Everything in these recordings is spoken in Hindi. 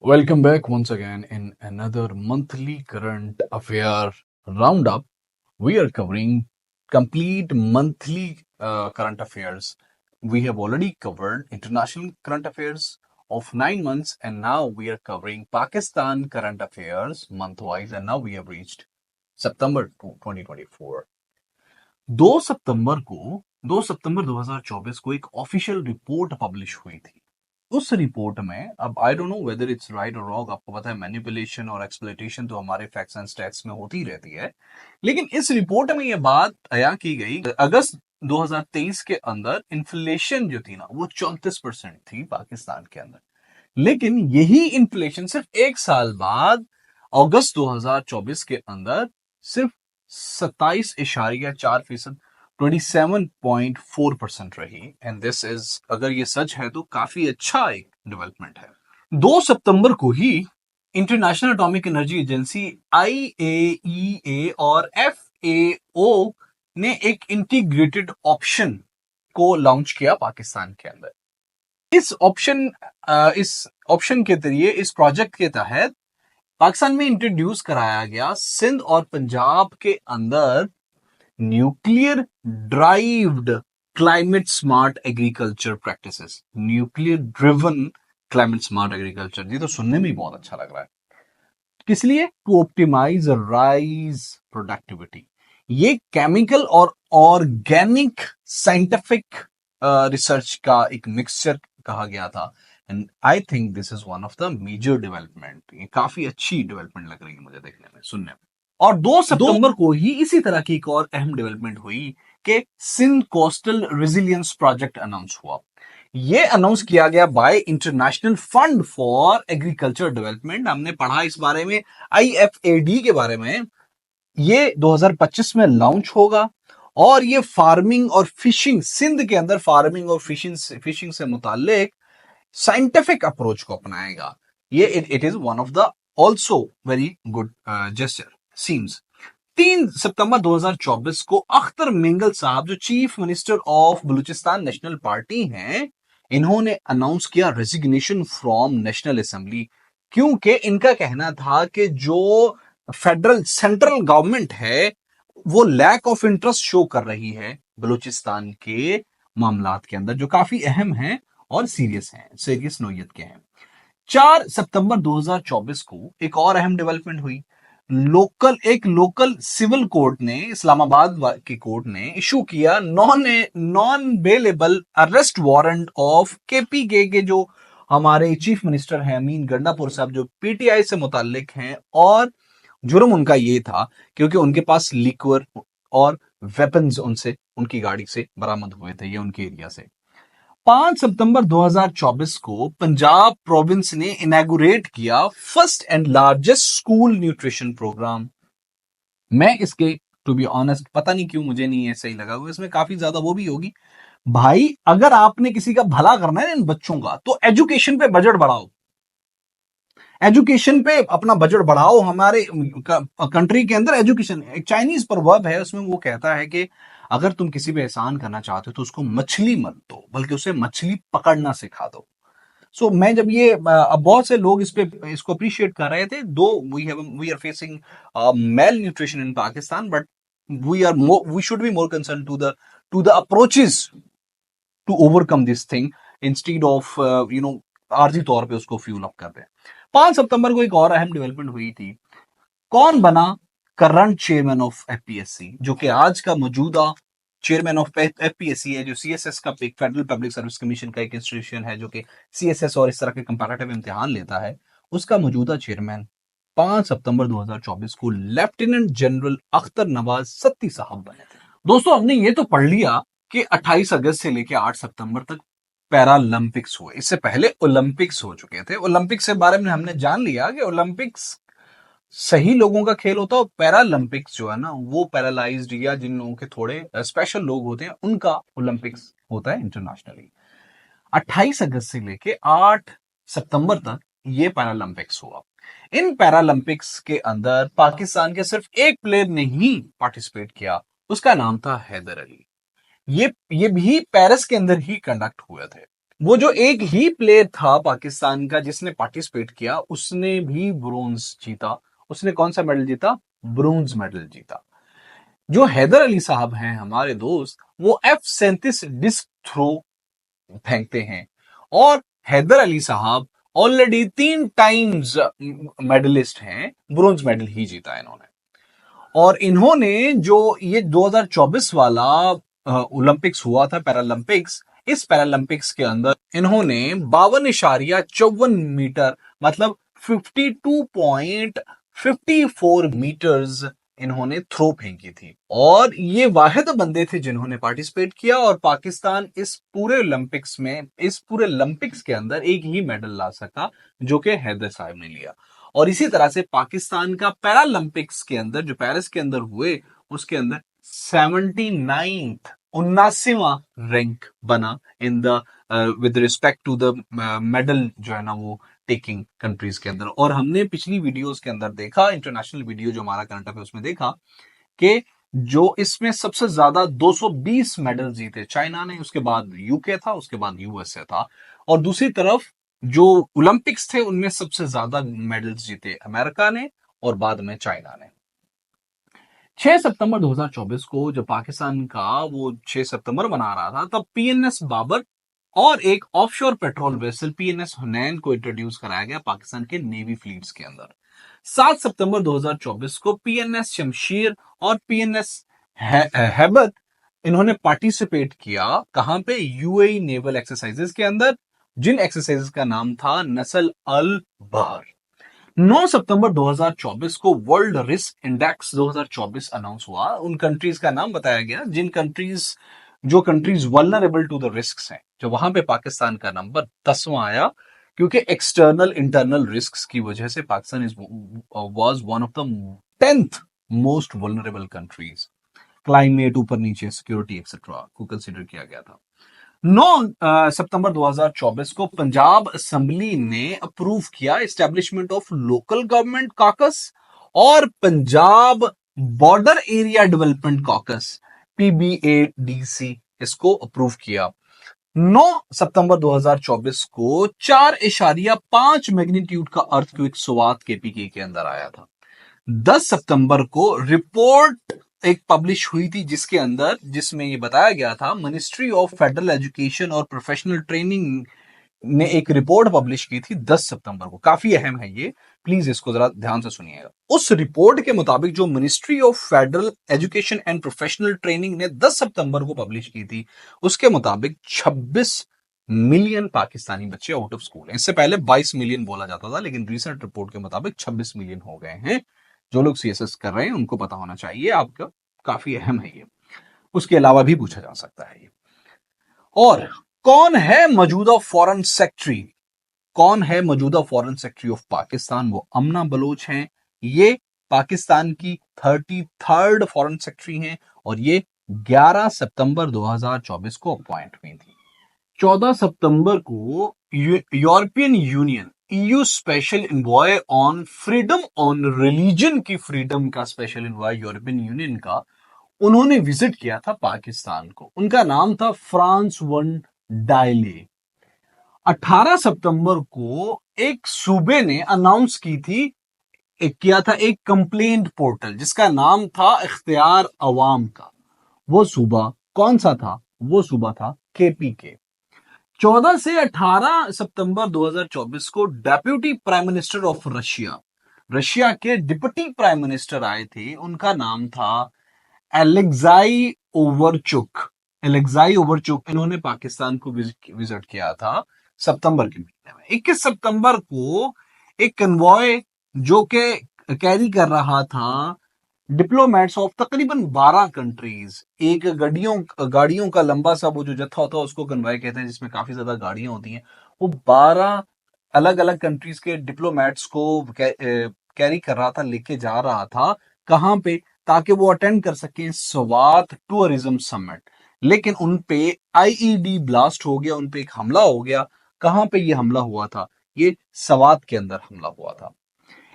Welcome back once again in another monthly current affair roundup. We are covering complete monthly current affairs. We have already covered international current affairs of 9 months, and now we are covering Pakistan current affairs month wise, and now we have reached September 2024. 2 सितंबर को 2 सितंबर 2024 को एक ऑफिशियल रिपोर्ट पब्लिश हुई थी। उस रिपोर्ट में, अब I don't know whether it's right और रॉन्ग, आपको पता है मैनिपुलेशन और एक्सप्लॉइटेशन तो हमारे फैक्ट्स एंड स्टैट्स में होती रहती है, लेकिन इस रिपोर्ट में यह बात बयां की गई अगस्त 2023 के अंदर इन्फ्लेशन जो थी ना वो 34% थी पाकिस्तान के अंदर। लेकिन यही इन्फ्लेशन सिर्फ एक साल बाद अगस्त 2024 के अंदर सिर्फ 27.4%, 27.4% रही। एंड दिस इज, अगर ये सच है तो काफी अच्छा एक डेवलपमेंट है। 2 सितंबर को ही international atomic energy agency IAEA और FAO ने एक इंटीग्रेटेड ऑप्शन को लॉन्च किया पाकिस्तान के अंदर। इस ऑप्शन के जरिए, इस प्रोजेक्ट के तहत पाकिस्तान में इंट्रोड्यूस कराया गया सिंध और पंजाब के अंदर nuclear derived climate smart agriculture practices. Nuclear driven climate smart agriculture, ये तो सुनने में ही बहुत अच्छा लग रहा है। किस लिए? To optimize rice productivity. ये केमिकल और ऑर्गेनिक साइंटिफिक रिसर्च का एक मिक्सचर कहा गया था। And I think this is one of the major development. ये काफी अच्छी डेवलपमेंट लग रही है मुझे देखने में, सुनने में। और 2 सितंबर को ही इसी तरह की एक और अहम डेवलपमेंट हुई कि Sindh coastal resilience project announce हुआ। ये अनाउंस किया गया by International Fund for Agriculture Development. हमने पढ़ा इस बारे में, IFAD के बारे में। ये 2025 में लॉन्च होगा और ये फार्मिंग और फिशिंग, सिंध के अंदर फार्मिंग और फिशिंग से मुतालिक साइंटिफिक अप्रोच को अपनाएगा। ये it is one of the also very good gesture seems. 3 सितंबर 2024 को अख्तर मिंगल साहब, जो chief minister of Balochistan national party हैं, इन्होंने अनाउंस किया रेजिग्नेशन फ्रॉम नेशनल असेंबली, क्योंकि इनका कहना था कि जो सेंट्रल गवर्नमेंट है वो लैक ऑफ इंटरेस्ट शो कर रही है बलूचिस्तान के मामलात के अंदर, जो काफी अहम हैं और सीरियस नोयत के हैं। 4 सितंबर 2024 को एक और अहम डेवलपमेंट हुई। लोकल सिविल कोर्ट ने, इस्लामाबाद की कोर्ट ने इशू किया non bailable arrest warrant of KPK के जो हमारे चीफ मिनिस्टर हैं अमीन गंडापुर साहब, जो PTI से मुतालिक हैं। और जुर्म उनका ये था क्योंकि उनके पास लिक्वर और वेपन्स उनकी गाड़ी से बरामद हुए थे, ये उनके एरिया से। 5 सितंबर 2024 को पंजाब प्रोविंस ने इनैगुरेट किया first and largest school nutrition program. मैं इसके, टू बी ऑनेस्ट, पता नहीं क्यों मुझे नहीं ऐसा ही लगा हुआ, इसमें काफी ज्यादा वो भी होगी। भाई, अगर आपने किसी का भला करना है इन बच्चों का, तो एजुकेशन पे बजट बढ़ाओ, एजुकेशन पे अपना बजट बढ़ाओ। हमारे कंट्री के अंदर एजुकेशन, एक चाइनीज प्रवर्ब है, उसमें वो कहता है कि अगर तुम किसी पे एहसान करना चाहते हो तो उसको मछली मत दो, बल्कि उसे मछली पकड़ना सिखा दो। सो मैं जब ये, अब बहुत से लोग इसको अप्रिशिएट कर रहे थे, though we are facing malnutrition in Pakistan, but we should be more concern to the approaches to overcome this thing, instead of आर्जी तौर पे उसको फ्यूल अप करते हैं। 5 सितंबर को एक और अहम डेवलपमेंट हुई थी। कौन बना करंट चेयरमैन ऑफ FPSC, जो कि आज का मौजूदा चेयरमैन ऑफ FPSC है, जो CSS का एक फेडरल पब्लिक सर्विस कमीशन का एक इंस्टीट्यूशन है जो कि CSS और इस तरह के कंपैरेटिव इम्तिहान लेता है, उसका मौजूदा चेयरमैन 5 सितंबर 2024 को लेफ्टिनेंट जनरल अख्तर नवाज सत्ती साहब बने थे। दोस्तों, हमने ये तो पढ़ लिया कि 28 अगस्त से लेकर 8 सितंबर तक पैरालंपिक्स हुए। इससे पहले ओलंपिक्स हो चुके थे। ओलंपिक्स के बारे में हमने जान लिया कि ओलंपिक्स सही लोगों का खेल होता है, और पैरालंपिक्स जो है ना, वो पैरालाइज्ड या जिन लोगों के थोड़े स्पेशल लोग होते हैं उनका ओलंपिक्स होता है इंटरनेशनली। 28 अगस्त से लेके 8 सितंबर तक ये पैरालंपिक्स हुआ। इन पैरालंपिक्स के अंदर पाकिस्तान के सिर्फ एक प्लेयर ने ही पार्टिसिपेट किया, उसका नाम था हैदर अली। ये भी पेरिस के अंदर ही कंडक्ट हुए थे। वो जो एक ही प्लेयर था पाकिस्तान का जिसने पार्टिसिपेट किया, उसने भी ब्रोंज जीता। उसने कौन सा मेडल जीता? ब्रोंज मेडल जीता। जो हैदर अली साहब हैं हमारे दोस्त, वो F-37 डिस्क थ्रो फेंकते हैं। और हैदर अली साहब ऑलरेडी 3 टाइम्स मेडलिस्ट हैं, ब्रोंज मेडल ही जीता है इन्होंने। और इन्होंने जो ये 2024 वाला ओलंपिक्स हुआ था, पैरालंपिक्स, इस पैरालंपिक्स के अंदर इन्होंने 52.54 मीटर, मतलब 52.54 मीटर्स इन्होंने थ्रो फेंकी थी। और ये वाहिद बंदे थे जिन्होंने पार्टिसिपेट किया। और पाकिस्तान इस पूरे ओलंपिक्स के अंदर एक ही मेडल ला सका, जो कि हैदर साहब ने लिया। और इसी तरह से पाकिस्तान का पैरालंपिक्स के अंदर, जो पेरिस के अंदर हुए, उसके अंदर 79th 79वां रैंक बना in the with respect to the medal, जो है ना वो टेकिंग कंट्रीज के अंदर। और हमने पिछली वीडियोस के अंदर देखा, इंटरनेशनल वीडियो जो हमारा करंट अफेयर उसमें देखा कि जो इसमें सबसे ज्यादा 220 मेडल जीते चाइना ने, उसके बाद यूके था, उसके बाद यूएसए था। और दूसरी तरफ जो ओलंपिक्स थे उनमें सबसे ज्यादा मेडल्स जीते अमेरिका ने और बाद में चाइना ने। 6 सितंबर 2024 को जब पाकिस्तान का वो 6 सितंबर मना रहा था, तब पीएनएस बाबर और एक ऑफशोर पेट्रोल वेसल पीएनएस हुनैन को इंट्रोड्यूस कराया गया पाकिस्तान के नेवी फ्लीट्स के अंदर। 7 सितंबर 2024 को पीएनएस शमशीर और पीएनएस हैबत, इन्होंने पार्टिसिपेट किया कहां पे? यूएई नेवल एक्सरसाइजेस के अंदर, जिन एक्सरसाइजेस का नाम था नस्ल अल बहर। 9 सितंबर 2024 को वर्ल्ड रिस्क इंडेक्स 2024 अनाउंस हुआ। उन कंट्रीज का नाम बताया गया जो countries vulnerable to the risk हैं, जो वहां पे पाकिस्तान का नंबर 10वां आया, क्योंकि एक्सटर्नल इंटरनल रिस्क की वजह से Pakistan was one of the 10th most vulnerable countries. Climate, ऊपर नीचे, सिक्योरिटी एक्सेट्रा को कंसिडर किया गया था। 9 सितंबर 2024 को पंजाब असेंबली ने अप्रूव किया establishment of local government caucus और Punjab border area development caucus, PBADC, इसको अप्रूव किया। 9 सितंबर 2024 को 4.5 मैग्नीट्यूड का अर्थक्वेक सोवात केपीके के अंदर आया था। 10 सितंबर को रिपोर्ट एक पब्लिश हुई थी जिसमें ये बताया गया था, मिनिस्ट्री ऑफ फेडरल एजुकेशन और प्रोफेशनल ट्रेनिंग ने एक रिपोर्ट पब्लिश की थी 10 सितंबर को। काफी अहम है ये, प्लीज इसको जरा ध्यान से सुनिएगा। उस रिपोर्ट के मुताबिक जो ministry of federal education and professional training ने 10 सितंबर को पब्लिश की थी, उसके मुताबिक 26 मिलियन पाकिस्तानी बच्चे आउट ऑफ स्कूल हैं। इससे पहले 22 मिलियन बोला जाता था, लेकिन रिसेंट रिपोर्ट के मुताबिक 26 मिलियन हो गए हैं। जो लोग सीएसएस कर रहे हैं उनको पता होना चाहिए, आपका काफी अहम है ये, उसके अलावा भी पूछा जा सकता है ये। और कौन है मौजूदा फॉरेन सेक्रेटरी? कौन है मौजूदा फॉरेन सेक्रेटरी ऑफ पाकिस्तान? वो अमना बलोच हैं। ये पाकिस्तान की 33rd फॉरेन सेक्रेटरी हैं और ये 11 सितंबर 2024 को अपॉइंट हुई थी। 14 सितंबर को European union EU special envoy on freedom on religion की फ्रीडम का स्पेशल इन्वॉय यूरोपियन यूनियन का, उन्होंने विजिट किया था पाकिस्तान को। उनका नाम था फ्रांस वन डायले। 18 सितंबर को एक सूबे ने अनाउंस किया था एक कंप्लेंट पोर्टल, जिसका नाम था इख्तियार अवाम का। वो सूबा कौन सा था? वो सूबा था KPK। 14 से 18 सितंबर 2024 को deputy prime minister of Russia के डिप्टी प्राइम मिनिस्टर आए थे। उनका नाम था एलेक्साई ओवरचुक। इन्होंने पाकिस्तान को विजिट किया था सितंबर के महीने में। 21 सितंबर को एक कन्वॉय जो कि कैरी कर रहा था डिप्लोमेट्स ऑफ तकरीबन 12 कंट्रीज, एक गाड़ियों का लंबा सा वो जो जत्था होता है उसको कन्वॉय कहते हैं, जिसमें काफी ज्यादा गाड़ियां होती हैं। वो 12 अलग अलग कंट्रीज के डिप्लोमेट्स को कैरी कर रहा था, लेके जा रहा था कहां पे? ताकि वो अटेंड कर सकें स्वात टूरिज्म समिट। लेकिन उन पे IED ब्लास्ट हो गया, उन पे एक हमला हो गया। कहां पे ये हमला हुआ था? ये स्वात के अंदर हमला हुआ था।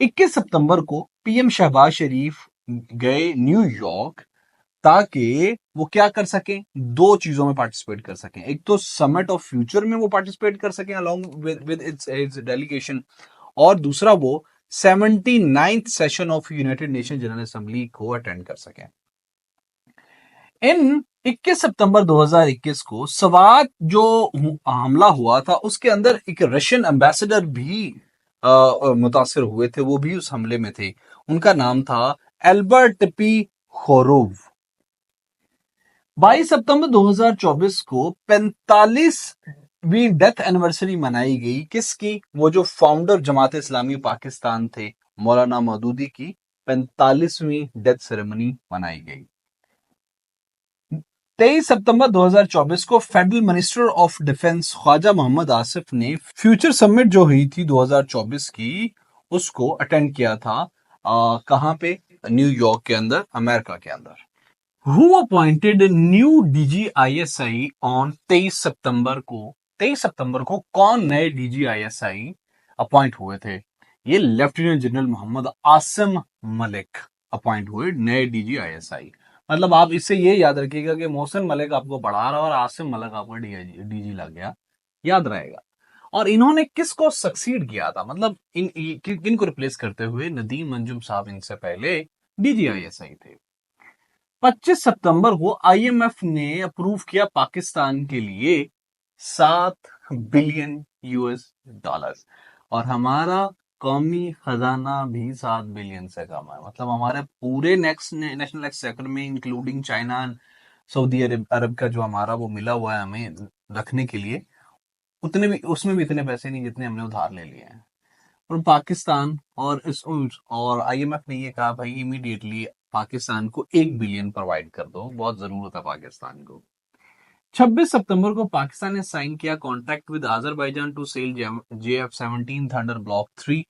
21 सितंबर को PM शहबाज शरीफ गए न्यूयॉर्क ताकि वो क्या कर सकें, दो चीजों में पार्टिसिपेट कर सकें। एक तो समिट ऑफ फ्यूचर में वो पार्टिसिपेट कर सकें अलॉन्ग विद इट्स डेलीगेशन, और दूसरा वो 79th session of United nation general assembly को अटेंड कर सकें। इन 21 सितंबर 2021 को सवात जो हमला हुआ था उसके अंदर एक रशियन एम्बेसडर भी मुतासिर हुए थे, वो भी उस हमले में थे। उनका नाम था एल्बर्ट पी खोरोव। 22 सितंबर 2024 को 45वीं डेथ एनिवर्सरी मनाई गई किसकी, वो जो फाउंडर जमात इस्लामी पाकिस्तान थे मौलाना मौदूदी की 45वीं डेथ सेरेमनी मनाई गई। 23 सितंबर 2024 को federal minister of defence Khawaja Muhammad Asif ने फ्यूचर समिट जो हुई थी 2024 की उसको अटेंड किया था। कहां पे, न्यूयॉर्क के अंदर, अमेरिका के अंदर। Who appointed new DGISI on 23 सितंबर को? 23 सितंबर को कौन नए DGISI अपॉइंट हुए थे? ये lieutenant general Muhammad Asim Malik appoint हुए नए DGISI। मतलब आप इससे ये याद रखिएगा कि मोहसिन मलिक आपको पढ़ा रहा और आसिम मलिक आपका डीजी लग गया, याद रहेगा। और इन्होंने किसको सक्सीड किया था, मतलब किन को रिप्लेस करते हुए? नदीम अंजुम साहब इनसे पहले DGISI थे। 25 सितंबर को आईएमएफ ने अप्रूव किया पाकिस्तान के लिए 7 बिलियन यूएस डॉलर्स, और हमारा कौमी खजाना भी 7 बिलियन से कम है। मतलब हमारे पूरे नेशनल एक्सचेकर में इंक्लूडिंग चाइना, सऊदी अरब का जो हमारा वो मिला हुआ है हमें रखने के लिए, उतने भी, उसमें भी इतने पैसे नहीं जितने हमने उधार ले लिए हैं। और पाकिस्तान और आईएमएफ ने ये कहा भाई इमीडिएटली पाकिस्तान को 1 बिलियन प्रोवाइड कर दो, बहुत जरूरत है पाकिस्तान को। 26 सितंबर को पाकिस्तान ने साइन किया contract with Azerbaijan to sell JF-17 thunder block 3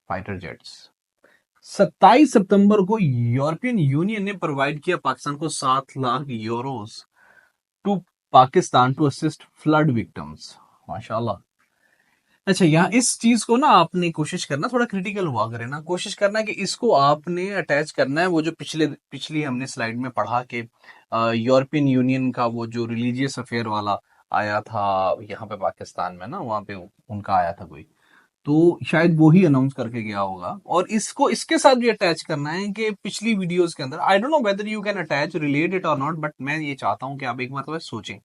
fighter jets. 27 सितंबर को यूरोपियन यूनियन ने प्रोवाइड किया पाकिस्तान को 7 lakh euros to Pakistan to assist flood victims. माशाल्लाह। अच्छा, यहाँ इस चीज को ना आपने कोशिश करना, थोड़ा क्रिटिकल हुआ करे ना, कोशिश करना कि इसको आपने अटैच करना है वो जो पिछली हमने स्लाइड में पढ़ा कि यूरोपियन यूनियन का वो जो रिलीजियस अफेयर वाला आया था यहाँ पे पाकिस्तान में ना, वहां पे उनका आया था कोई, तो शायद वो ही अनाउंस करके गया होगा। और इसको इसके साथ भी अटैच करना है कि पिछली वीडियोस के अंदर, I don't know whether you can attach relate it और नॉट, बट मैं ये चाहता हूं कि आप एक मतलब सोचें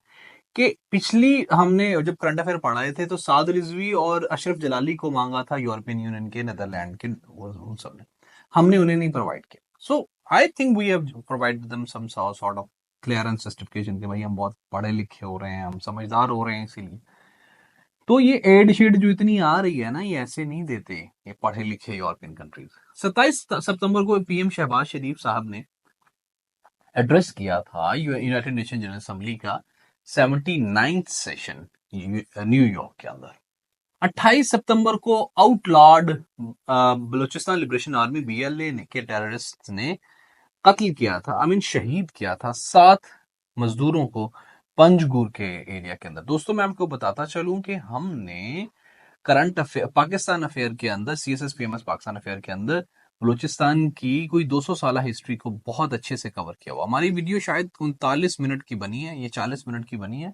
कि पिछली हमने जब करंट अफेयर पढ़ाए थे तो साद रिजवी और अशरफ जलाली को मांगा था यूरोपियन यूनियन के, नेदरलैंड के, उन सब ने, हमने उन्हें नहीं प्रोवाइड किया। So I think we have provided them some sort of clearance justification कि भाई हम बहुत पढ़े लिखे हो रहे हैं, हम समझदार हो रहे हैं, इसीलिए। तो ये एड शीट जो इतनी आ रही है ना, ये ऐसे नहीं देते ये पढ़े लिखे यूरोपियन कंट्रीज। 27 सितंबर को पीएम शहबाज शरीफ साहब ने एड्रेस किया था यूनाइटेड नेशन जनरल असेंबली का 79th सेशन न्यूयॉर्क के अंदर। 28 सितंबर को आउटलॉर्ड बलूचिस्तान लिबरेशन आर्मी BLA के टेररिस्ट ने कत्ल किया था, आई मीन शहीद किया था 7 मजदूरों को पंजगुर के एरिया के अंदर। दोस्तों मैं आपको बताता चलूं कि हमने करंट अफेयर पाकिस्तान अफेयर के अंदर, CSSPMS पाकिस्तान अफेयर के अंदर बलूचिस्तान की कोई 200 साल हिस्ट्री को बहुत अच्छे से कवर किया हुआ। हमारी वीडियो शायद 39 मिनट की बनी है, ये 40 मिनट की बनी है।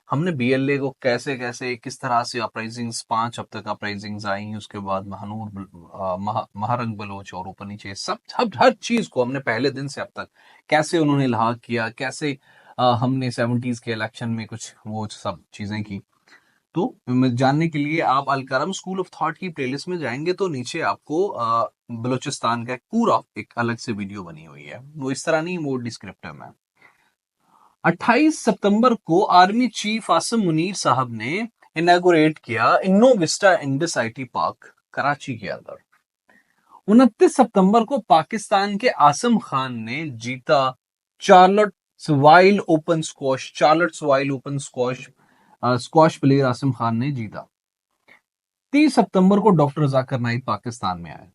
हमने BLA को कैसे कैसे किस तरह से अपराइजिंग्स, 5 अब तक अपराइजिंग्स आई, उसके बाद महारंग बलोच और ऊपर नीचे सब हर चीज को हमने पहले दिन से अब तक कैसे उन्होंने लाक किया, कैसे हमने 70s के इलेक्शन में कुछ वो सब चीजें की। तो जानने के लिए आप अलकरम स्कूल ऑफ थॉट की प्लेलिस्ट में जाएंगे तो नीचे आपको बलूचिस्तान का पूरा एक अलग से वीडियो बनी हुई है, वो इस तरह नहीं, वो डिस्क्रिप्टिव में। 28 सितंबर को आर्मी चीफ आसिम मुनीर साहब ने इनॉग्रेट किया इनोविस्टा इंडस IT पार्क कराची के अंदर। 29 सितंबर को पाकिस्तान के आसिम खान ने जीता Charlottesville open squash player Asim Khan ने जीता। 30 सितंबर को डॉक्टर जाकिर नाइक पाकिस्तान में आए।